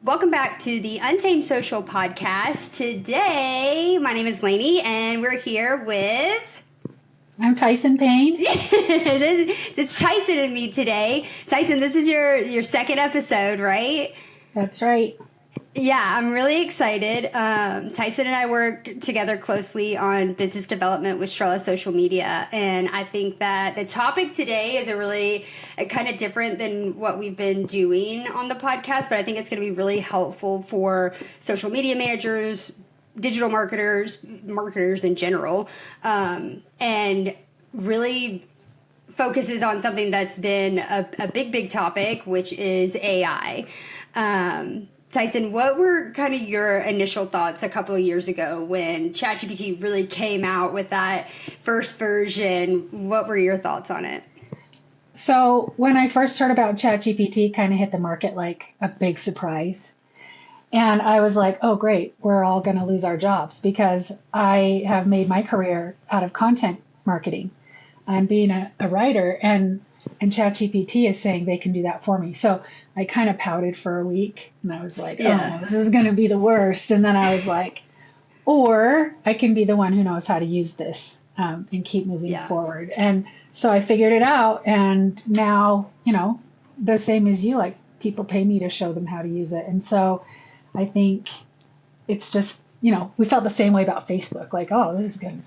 Welcome back to the Untamed Social Podcast. Today, my name is Lainey, and we're here with... I'm Tyson Payne. It's Tyson and me today. Tyson, this is your second episode, right? That's right. Yeah, I'm really excited. Tyson and I work together closely on business development with Strella Social Media, and I think that the topic today is kind of different than what we've been doing on the podcast, but I think it's going to be really helpful for social media managers, digital marketers in general, and really focuses on something that's been a big topic, which is AI. Tyson, what were kind of your initial thoughts a couple of years ago when ChatGPT really came out with that first version? What were your thoughts on it? So when I first heard about ChatGPT, it kind of hit the market like a big surprise. And I was like, oh, great, we're all going to lose our jobs because I have made my career out of content marketing. I'm being a writer, and ChatGPT is saying they can do that for me. So I kind of pouted for a week, and I was like, oh, this is going to be the worst. And then I was like, or I can be the one who knows how to use this and keep moving forward. And so I figured it out. And now, the same as you, like people pay me to show them how to use it. And so I think it's just, we felt the same way about Facebook. Like, oh, this is going to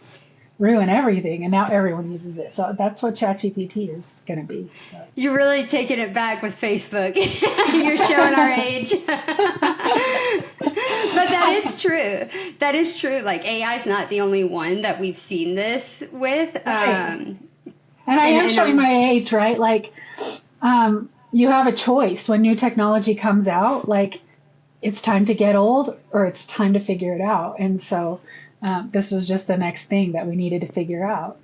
ruin everything, and now everyone uses it. So that's what ChatGPT is going to be. So. You're really taking it back with Facebook. You're showing our age. But that is true. That is true. Like, AI is not the only one that we've seen this with. Right. And I am showing my age, right? Like, you have a choice when new technology comes out. Like, it's time to get old or it's time to figure it out. And so this was just the next thing that we needed to figure out.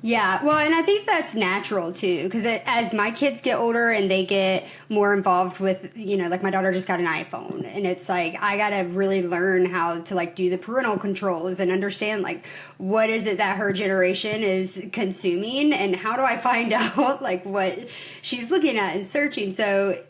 Yeah, well, and I think that's natural too, because as my kids get older and they get more involved with, like my daughter just got an iPhone, and it's like I got to really learn how to do the parental controls and understand what is it that her generation is consuming, and how do I find out what she's looking at and searching. So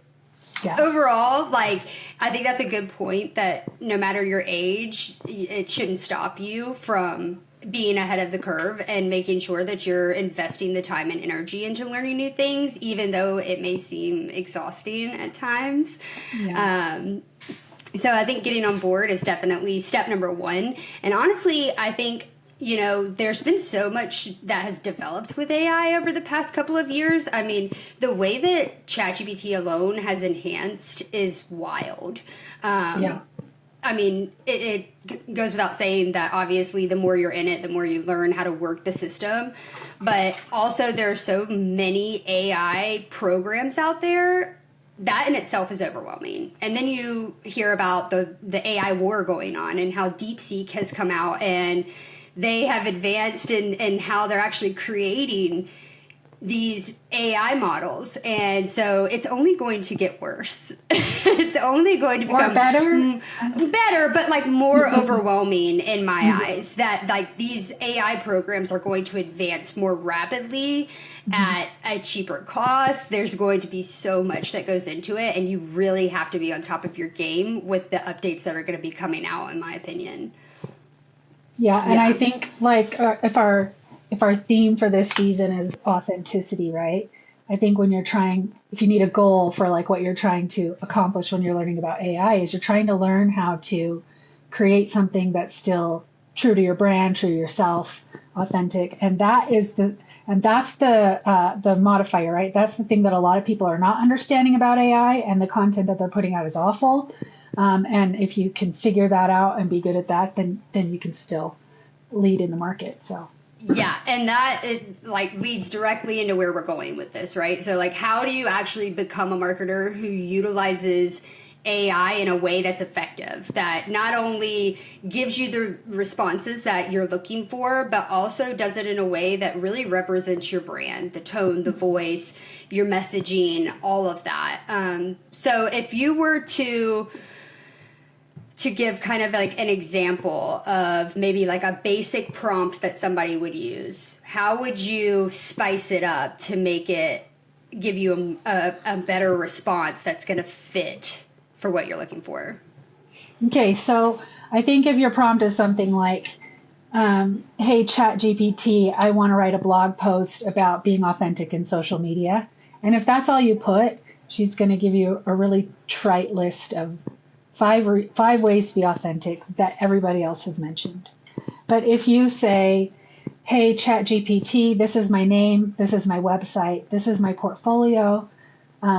overall, I think that's a good point that no matter your age, it shouldn't stop you from being ahead of the curve and making sure that you're investing the time and energy into learning new things, even though it may seem exhausting at times. Yeah. So I think getting on board is definitely step number one. And honestly, I think there's been so much that has developed with AI over the past couple of years. I mean, the way that ChatGPT alone has enhanced is wild. I mean, it goes without saying that obviously the more you're in it, the more you learn how to work the system. But also there are so many AI programs out there. That in itself is overwhelming. And then you hear about the AI war going on and how DeepSeek has come out and they have advanced in how they're actually creating these AI models. And so it's only going to get worse. It's only going to become better, but more overwhelming in my eyes, that these AI programs are going to advance more rapidly at a cheaper cost. There's going to be so much that goes into it, and you really have to be on top of your game with the updates that are going to be coming out, in my opinion. Yeah, and I think if our theme for this season is authenticity, right? I think if you need a goal for what you're trying to accomplish when you're learning about AI, is you're trying to learn how to create something that's still true to your brand, true to yourself, authentic, and that's the modifier, right? That's the thing that a lot of people are not understanding about AI, and the content that they're putting out is awful. And if you can figure that out and be good at that, then you can still lead in the market. So. Yeah, and that leads directly into where we're going with this, right? So how do you actually become a marketer who utilizes AI in a way that's effective, that not only gives you the responses that you're looking for, but also does it in a way that really represents your brand, the tone, the voice, your messaging, all of that. So if you were to give kind of an example of maybe a basic prompt that somebody would use, how would you spice it up to make it give you a better response that's going to fit for what you're looking for. Okay, so I think if your prompt is something like, hey, ChatGPT, I want to write a blog post about being authentic in social media. And if that's all you put, she's going to give you a really trite list of five ways to be authentic that everybody else has mentioned. But if you say, hey, ChatGPT, this is my name, this is my website, this is my portfolio,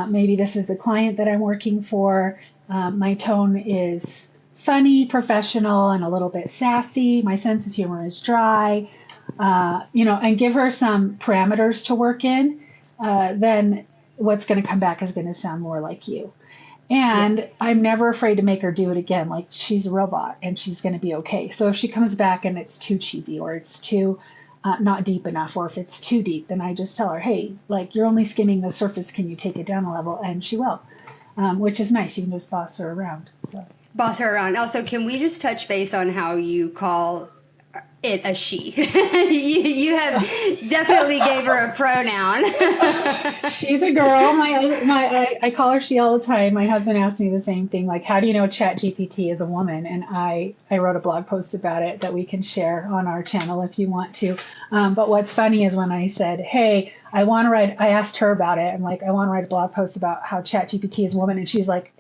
maybe this is the client that I'm working for, my tone is funny, professional, and a little bit sassy, my sense of humor is dry, and give her some parameters to work in, then what's going to come back is going to sound more like you. And I'm never afraid to make her do it again. Like, she's a robot and she's going to be okay. So if she comes back and it's too cheesy or it's too not deep enough, or if it's too deep, then I just tell her, hey, like, you're only skimming the surface. Can you take it down a level? And she will, which is nice. You can just boss her around. So. Boss her around. Also, can we just touch base on how you call it a she? you have definitely gave her a pronoun. She's a girl. I call her she all the time. My husband asked me the same thing, like, how do you know ChatGPT is a woman? And I wrote a blog post about it that we can share on our channel if you want to. But what's funny is when I said, hey, I asked her about it. I'm like, I want to write a blog post about how ChatGPT is a woman. And she's like,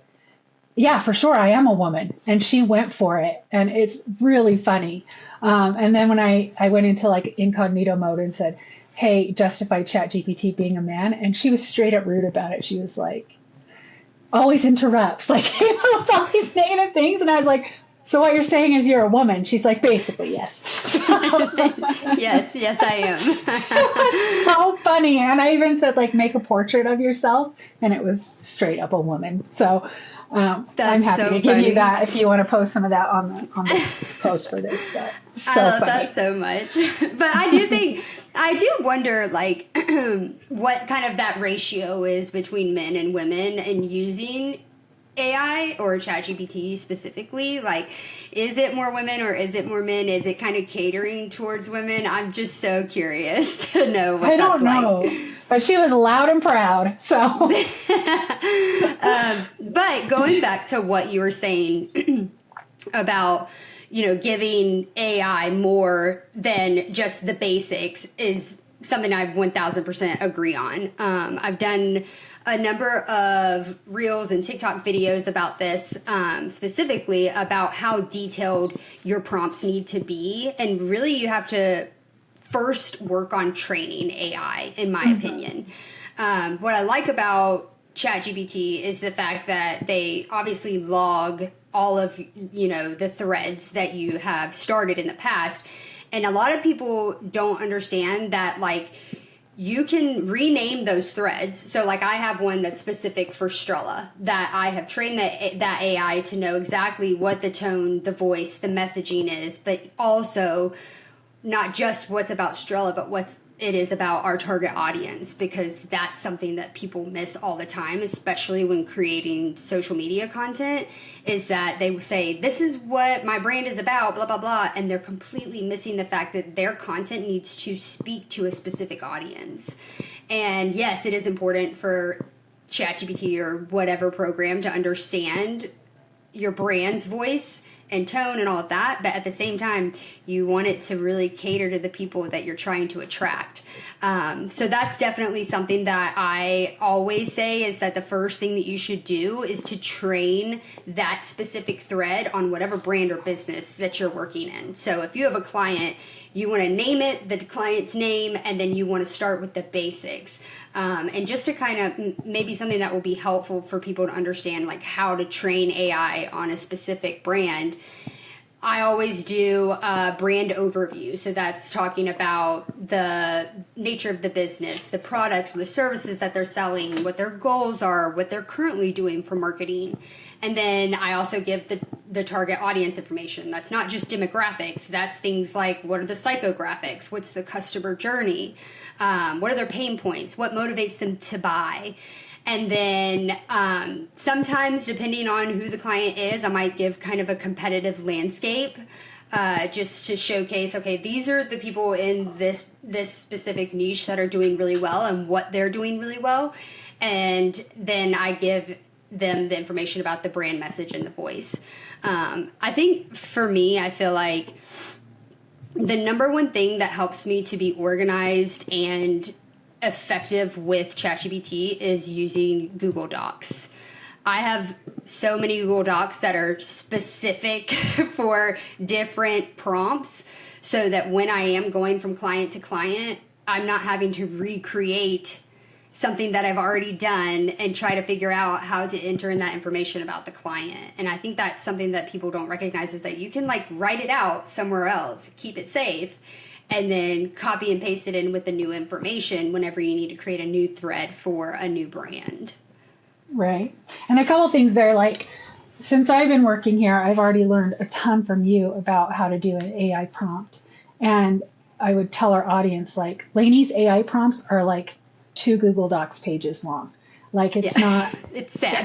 yeah, for sure, I am a woman. And she went for it. And it's really funny. And then when I went into like incognito mode and said, hey, justify ChatGPT being a man, and she was straight up rude about it. She was like, always interrupts, like, came up with all these negative things. And I was like, so what you're saying is you're a woman? She's like, basically, yes. So, yes, I am. It was so funny. And I even said, like, make a portrait of yourself. And it was straight up a woman. So I'm happy to give you that if you want to post some of that on the post for this. But so I love funny. that so much. But I do wonder, like, what kind of that ratio is between men and women and using AI or ChatGPT specifically. Like, is it more women or is it more men? Is it kind of catering towards women? I'm just so curious to know what that's like. I don't know. But she was loud and proud, so. But going back to what you were saying about, giving AI more than just the basics is something I 1000% agree on. I've done a number of reels and TikTok videos about this, specifically about how detailed your prompts need to be. And really you have to first work on training AI, in my opinion. What I like about ChatGPT is the fact that they obviously log all of, the threads that you have started in the past. And a lot of people don't understand that, like, you can rename those threads. So, like, I have one that's specific for Strella that I have trained that AI to know exactly what the tone, the voice, the messaging is, but also not just what's about Strella, but what it is about our target audience, because that's something that people miss all the time, especially when creating social media content, is that they say, this is what my brand is about, blah, blah, blah, and they're completely missing the fact that their content needs to speak to a specific audience. And yes, it is important for ChatGPT or whatever program to understand your brand's voice and tone and all of that, but at the same time, you want it to really cater to the people that you're trying to attract. So that's definitely something that I always say, is that the first thing that you should do is to train that specific thread on whatever brand or business that you're working in. So if you have a client, you want to name it, the client's name, and then you want to start with the basics. And just to kind of maybe something that will be helpful for people to understand, like, how to train AI on a specific brand, I always do a brand overview. So that's talking about the nature of the business, the products or the services that they're selling, what their goals are, what they're currently doing for marketing. And then I also give the target audience information. That's not just demographics. That's things like, what are the psychographics? What's the customer journey? What are their pain points? What motivates them to buy? And then sometimes, depending on who the client is, I might give kind of a competitive landscape just to showcase, okay, these are the people in this specific niche that are doing really well and what they're doing really well. And then I give them the information about the brand message and the voice. I think for me, I feel like the number one thing that helps me to be organized and effective with ChatGPT is using Google Docs. I have so many Google Docs that are specific for different prompts so that when I am going from client to client, I'm not having to recreate something that I've already done and try to figure out how to enter in that information about the client. And I think that's something that people don't recognize, is that you can like write it out somewhere else, keep it safe, and then copy and paste it in with the new information whenever you need to create a new thread for a new brand. Right. And a couple things there, like since I've been working here, I've already learned a ton from you about how to do an AI prompt. And I would tell our audience, like, Lainey's AI prompts are like 2 Google Docs pages long. Like it's not, it's sad.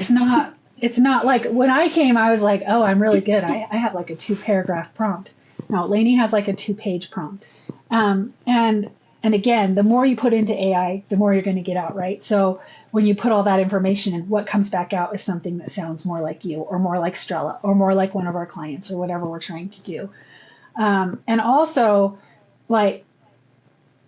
It's not like when I came, I was like, oh, I'm really good. I have like a 2-paragraph prompt. No, Lainey has like a 2-page prompt. And again, the more you put into AI, the more you're going to get out, right? So when you put all that information in, what comes back out is something that sounds more like you, or more like Strella, or more like one of our clients, or whatever we're trying to do. And also, like,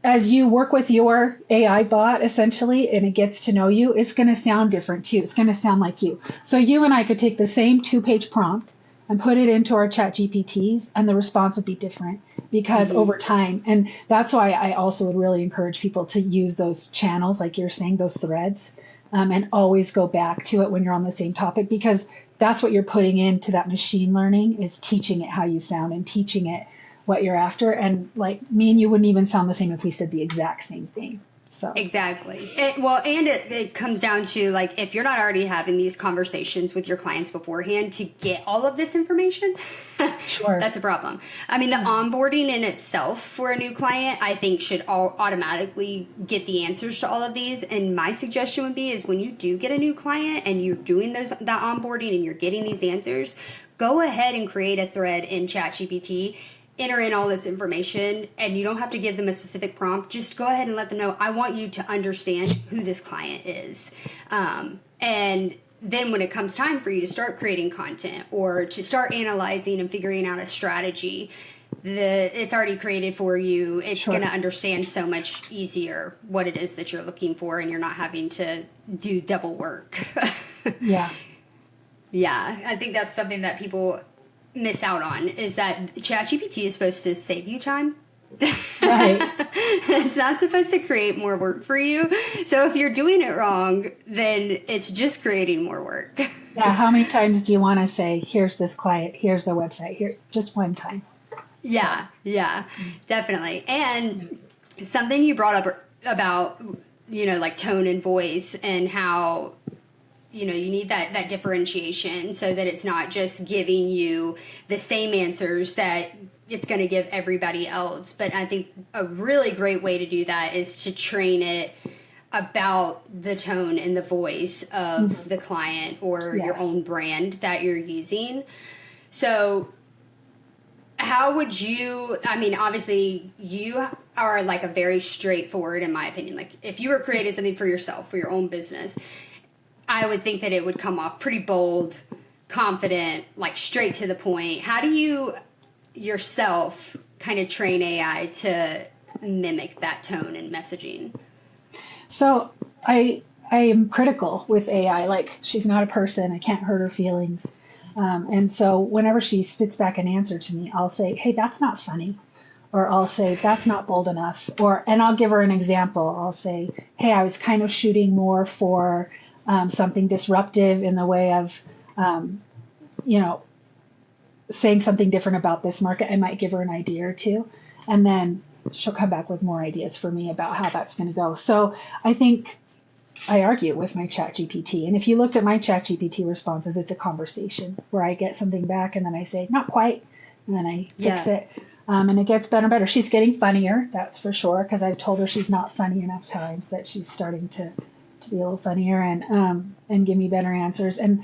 as you work with your AI bot, essentially, and it gets to know you, it's going to sound different too. It's going to sound like you. So you and I could take the same 2-page prompt and put it into our ChatGPTs, and the response would be different because over time, and that's why I also would really encourage people to use those channels, like you're saying, those threads, and always go back to it when you're on the same topic, because that's what you're putting into that machine learning, is teaching it how you sound and teaching it what you're after. And like me and you wouldn't even sound the same if we said the exact same thing. So exactly. It comes down to, like, if you're not already having these conversations with your clients beforehand to get all of this information, sure, that's a problem. I mean, the onboarding in itself for a new client, I think, should all automatically get the answers to all of these. And my suggestion would be is when you do get a new client and you're doing that onboarding and you're getting these answers, go ahead and create a thread in ChatGPT, enter in all this information, and you don't have to give them a specific prompt. Just go ahead and let them know, I want you to understand who this client is. And then when it comes time for you to start creating content or to start analyzing and figuring out a strategy, it's already created for you. It's going to understand so much easier what it is that you're looking for, and you're not having to do double work. Yeah. Yeah, I think that's something that people miss out on, is that ChatGPT is supposed to save you time. Right. It's not supposed to create more work for you. So if you're doing it wrong, then it's just creating more work. Yeah. How many times do you want to say, here's this client, here's their website, here, just one time? Yeah, definitely. And something you brought up about, like tone and voice, and how you need that differentiation so that it's not just giving you the same answers that it's going to give everybody else. But I think a really great way to do that is to train it about the tone and the voice of the client or your own brand that you're using. So how would you, I mean, obviously you are like a very straightforward, in my opinion, like if you were creating something for yourself, for your own business, I would think that it would come off pretty bold, confident, like straight to the point. How do you yourself kind of train AI to mimic that tone and messaging? So I am critical with AI. Like, she's not a person. I can't hurt her feelings. And so whenever she spits back an answer to me, I'll say, hey, that's not funny. Or I'll say, that's not bold enough. And I'll give her an example. I'll say, hey, I was kind of shooting more for something disruptive in the way of, saying something different about this market. I might give her an idea or two, and then she'll come back with more ideas for me about how that's going to go. So I think I argue with my ChatGPT. And if you looked at my ChatGPT responses, it's a conversation where I get something back and then I say, not quite, and then I fix it. And it gets better and better. She's getting funnier, that's for sure, because I've told her she's not funny enough times, that she's starting to be a little funnier and give me better answers and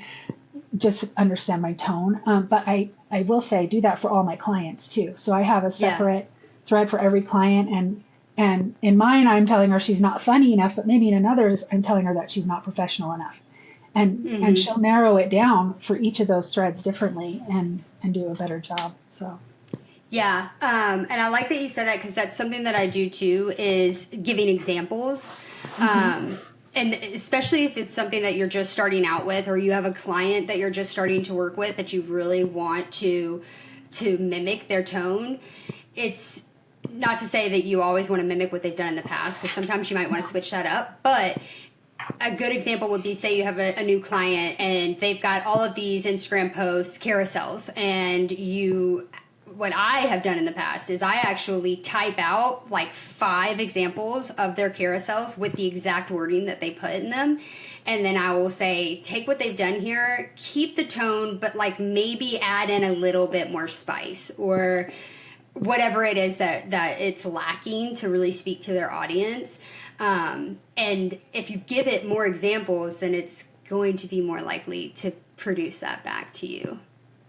just understand my tone. But I will say, do that for all my clients too. So I have a separate thread for every client, and in mine, I'm telling her she's not funny enough, but maybe in another's, I'm telling her that she's not professional enough. and she'll narrow it down for each of those threads differently and do a better job. So. Yeah, and I like that you said that because that's something that I do too, is giving examples. And especially if it's something that you're just starting out with, or you have a client that you're just starting to work with that you really want to mimic their tone. It's not to say that you always want to mimic what they've done in the past, because sometimes you might want to switch that up. But a good example would be, say you have a new client and they've got all of these Instagram posts, carousels, and what I have done in the past is I actually type out like 5 examples of their carousels with the exact wording that they put in them. And then I will say, take what they've done here, keep the tone, but like maybe add in a little bit more spice or whatever it is that it's lacking to really speak to their audience. And if you give it more examples, then it's going to be more likely to produce that back to you.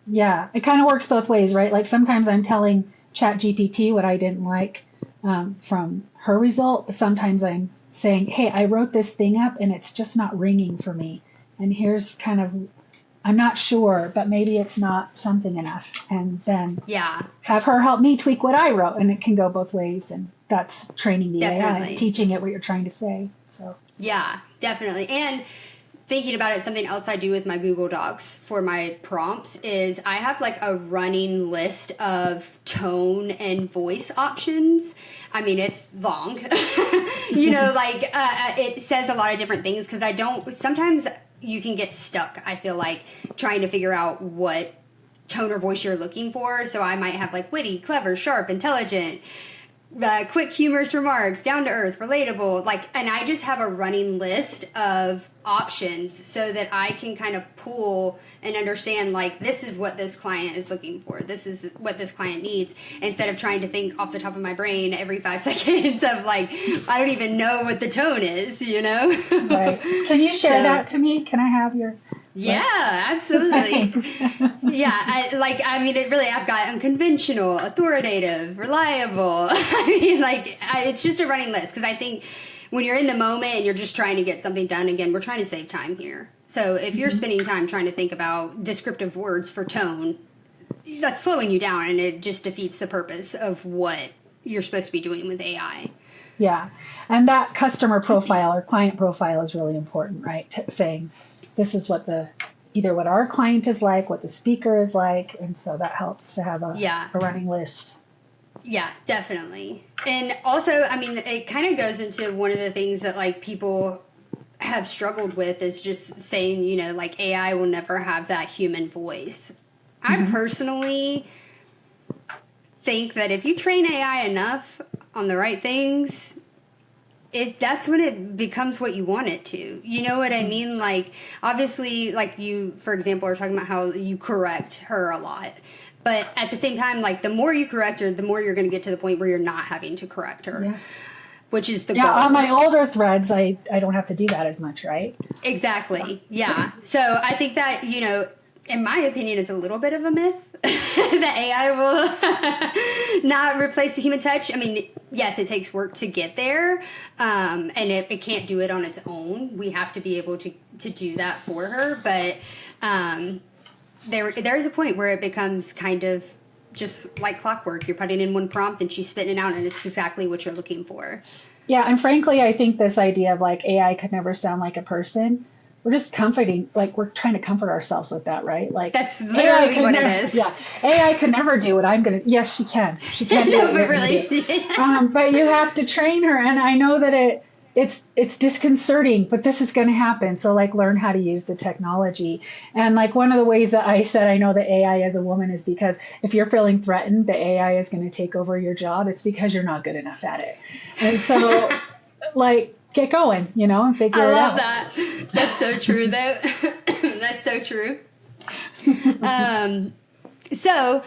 Yeah, it kind of works both ways, right? Like sometimes I'm telling ChatGPT what I didn't like from her result. Sometimes I'm saying, hey, I wrote this thing up and it's just not ringing for me. And here's kind of, I'm not sure, but maybe it's not something enough. And then have her help me tweak what I wrote. And it can go both ways. And that's training the AI, teaching it what you're trying to say. So yeah, definitely. And thinking about it, something else I do with my Google Docs for my prompts is I have like a running list of tone and voice options. I mean, it's long, it says a lot of different things because sometimes you can get stuck, I feel like, trying to figure out what tone or voice you're looking for. So I might have like witty, clever, sharp, intelligent, quick, humorous remarks, down to earth, relatable, and I just have a running list of options so that I can kind of pull and understand, like, this is what this client is looking for. This is what this client needs, instead of trying to think off the top of my brain every 5 seconds of like, I don't even know what the tone is, Right. Can you share that to me? Can I have your... Yeah, absolutely. I've got unconventional, authoritative, reliable. It's just a running list because I think when you're in the moment and you're just trying to get something done, again, we're trying to save time here. So if you're spending time trying to think about descriptive words for tone, that's slowing you down and it just defeats the purpose of what you're supposed to be doing with AI. Yeah. And that customer profile or client profile is really important, right? Saying, this is what either what our client is like, what the speaker is like. And so that helps to have a running list. Yeah, definitely. And also, I mean, it kind of goes into one of the things that like people have struggled with is just saying, like AI will never have that human voice. I personally think that if you train AI enough on the right things, that's when it becomes what you want it to. You know what I mean? Like, obviously, like you, for example, are talking about how you correct her a lot. But at the same time, like, the more you correct her, the more you're going to get to the point where you're not having to correct her, which is the goal. Yeah, on my older threads, I don't have to do that as much, right? Exactly, yeah. So I think that, in my opinion, is a little bit of a myth that AI will not replace the human touch. I mean, yes, it takes work to get there, and it can't do it on its own. We have to be able to do that for her. But there is a point where it becomes kind of just like clockwork. You're putting in one prompt and she's spitting it out, and it's exactly what you're looking for. Yeah, and frankly, I think this idea of like AI could never sound like a person, we're just comforting, like we're trying to comfort ourselves with that, right? Like that's literally what it is. Yeah, AI could never do what I'm gonna. Yes, she can. She can do it. But really, but you have to train her, and I know that it's disconcerting, but this is going to happen. So like, learn how to use the technology. And like one of the ways that I said I know that AI as a woman is because if you're feeling threatened, the AI is going to take over your job. It's because you're not good enough at it. And so, like, get going, and figure it out. I love that. That's so true, though. That's so true. So,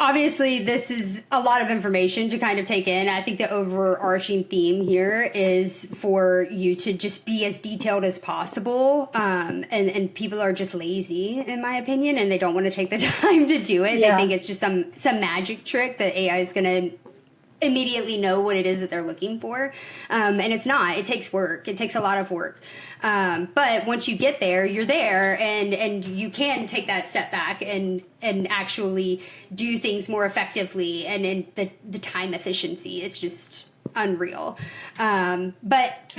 obviously this is a lot of information to kind of take in. I think the overarching theme here is for you to just be as detailed as possible. And people are just lazy, in my opinion, and they don't want to take the time to do it. Yeah. They think it's just some magic trick that AI is going to immediately know what it is that they're looking for. And it's not. It takes work. It takes a lot of work. But once you get there, you're there, and you can take that step back and actually do things more effectively, and the time efficiency is just unreal. But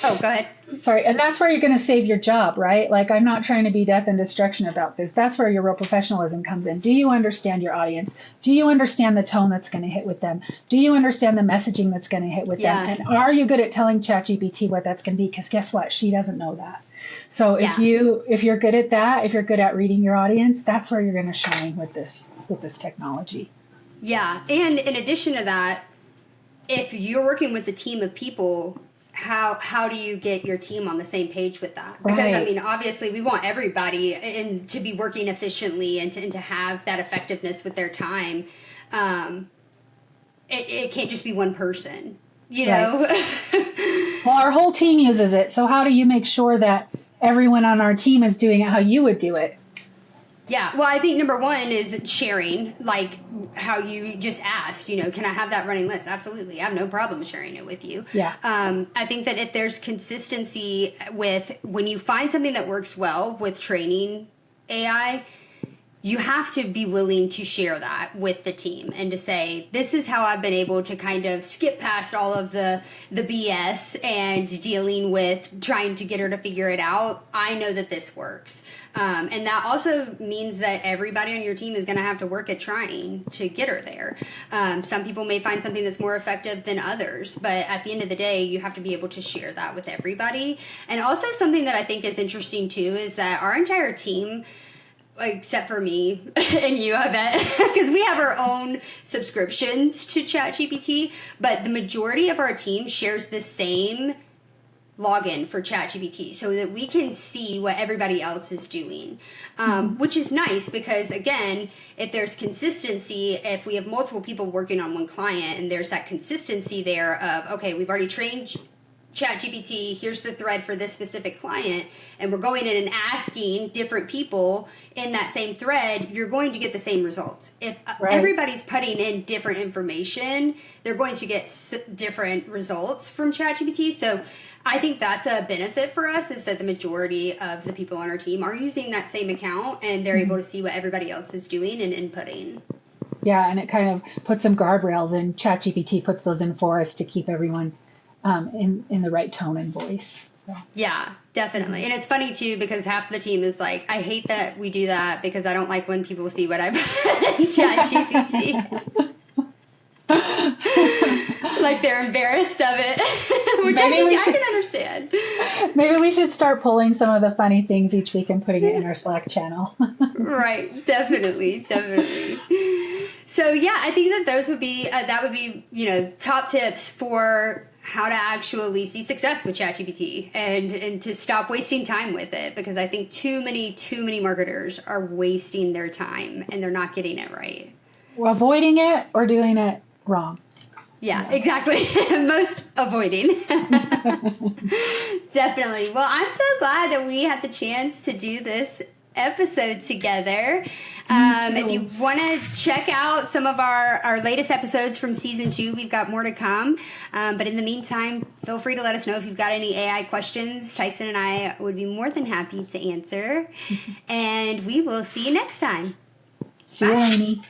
oh, go ahead. Sorry. And that's where you're going to save your job, right? Like, I'm not trying to be death and destruction about this. That's where your real professionalism comes in. Do you understand your audience? Do you understand the tone that's going to hit with them? Do you understand the messaging that's going to hit with them? And are you good at telling ChatGPT what that's going to be? Because guess what? She doesn't know that. So if you're good at that, if you're good at reading your audience, that's where you're going to shine with this technology. Yeah. And in addition to that, if you're working with a team of people, how do you get your team on the same page with that? Because, I mean, obviously we want everybody to be working efficiently and to have that effectiveness with their time. It can't just be one person, you know? Right. Well, our whole team uses it. So how do you make sure that everyone on our team is doing it how you would do it? Yeah, well, I think number one is sharing, like how you just asked, you know, can I have that running list? Absolutely. I have no problem sharing it with you. Yeah. I think that if there's consistency with when you find something that works well with training AI, you have to be willing to share that with the team and to say, this is how I've been able to kind of skip past all of the BS and dealing with trying to get her to figure it out. I know that this works. And that also means that everybody on your team is going to have to work at trying to get her there. Some people may find something that's more effective than others, but at the end of the day, you have to be able to share that with everybody. And also something that I think is interesting too is that our entire team, except for me and you, I bet, because we have our own subscriptions to ChatGPT, but the majority of our team shares the same login for ChatGPT so that we can see what everybody else is doing, which is nice because, again, if there's consistency, if we have multiple people working on one client and there's that consistency there of, okay, we've already trained ChatGPT, here's the thread for this specific client, and we're going in and asking different people in that same thread, you're going to get the same results. If everybody's putting in different information, they're going to get different results from ChatGPT. So I think that's a benefit for us, is that the majority of the people on our team are using that same account and they're able to see what everybody else is doing and inputting. Yeah, and it kind of puts some guardrails, and ChatGPT puts those in for us to keep everyone in the right tone and voice. So. Yeah, definitely. And it's funny too, because half the team is like, I hate that we do that because I don't like when people see what I put in ChatGPT. Like they're embarrassed of it, which I can understand. Maybe we should start pulling some of the funny things each week and putting it in our Slack channel. Right. Definitely. So yeah, I think that those would be, top tips for how to actually see success with ChatGPT and to stop wasting time with it, because I think too many marketers are wasting their time and they're not getting it right. Well, avoiding it or doing it wrong. Yeah, exactly. Most avoiding. Definitely. Well, I'm so glad that we had the chance to do this episode together. If you want to check out some of our latest episodes from season 2, we've got more to come. But in the meantime, feel free to let us know if you've got any AI questions. Tyson and I would be more than happy to answer. And we will see you next time. See you, Amy.